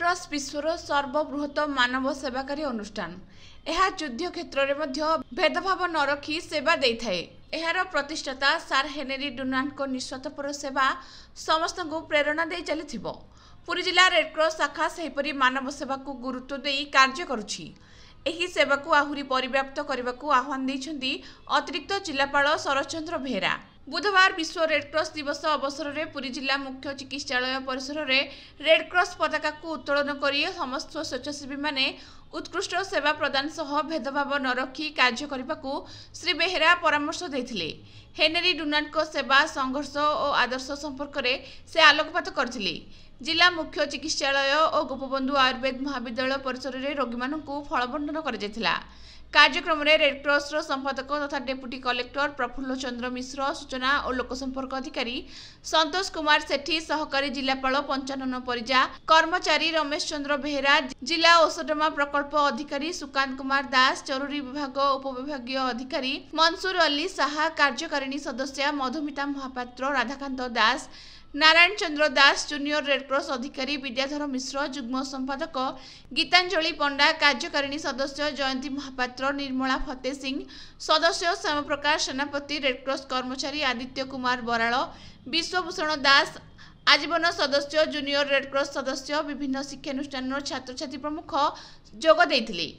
Cross विश्वर सर्वबृहत मानव सेवाकारी अनुष्ठान। यह युद्ध क्षेत्र में भेदभाव न रखी सेवा देइथाए। एहार प्रतिष्ठाता सार हेनरी डुनान्टको निस्वार्थपर सेवा समस्त को प्रेरणा दे चलिथिबो। पुरी जिला रेड क्रॉस शाखा सेहीपरि मानव सेवा को गुरुत्व दे कार्य करुछि। एही सेवा को आहुरी परिव्याप्त करने को आह्वान देइछन्ति अतिरिक्त जिलापाल शरद चंद्र बेहेरा। बुधवार विश्व रेड क्रॉस दिवस अवसर में पुरी जिला मुख्य चिकित्सालय परिसर में रेड क्रॉस पताका को उत्तोलन कर समस्त स्वेच्छासेवी माने उत्कृष्ट सेवा प्रदान सह भेदभाव न रखी कार्य करने को श्री बेहेरा परामर्श देथिले। हेनरी डुनान्टको सेवा संघर्ष और आदर्श संपर्क में से आलोकपात करथिले। जिला मुख्य चिकित्सालय और गोपबंधु आयुर्वेद महाविद्यालय परिसर में रोगी मानू फल बंटन कर कार्यक्रम में रेड क्रॉस संपादक तथा डेप्यूटी कलेक्टर प्रफुल्ल चंद्र मिश्र, सूचना और लोकसंपर्क अधिकारी संतोष कुमार सेठी, सहकारी जिलापाल पंचानन परिजा, कर्मचारी रमेश चंद्र बेहेरा, जिला औषधमा प्रकल्प अधिकारी सुकांत कुमार दास, जरूरी विभाग उपविभागीय अधिकारी मंसूर अली साहा, कार्यकारिणी सदस्य मधुमिता महापात्र, राधाकांत दास, नारायण चंद्र दास, जूनियर रेड क्रॉस अधिकारी विद्याधर मिश्र, जुग्म संपादक गीतांजलि पंडा, कार्यकारिणी सदस्य जयंती महापात्र, निर्मला फतेह सिंह, सदस्य श्याम प्रकाश सेनापति, रेड क्रॉस कर्मचारी आदित्य कुमार बराल, विश्वभूषण दास, आजीवन सदस्य, जूनियर रेड क्रॉस सदस्य, विभिन्न शिक्षानुष्ठान छात्र छात्री प्रमुख जोग देइथिले।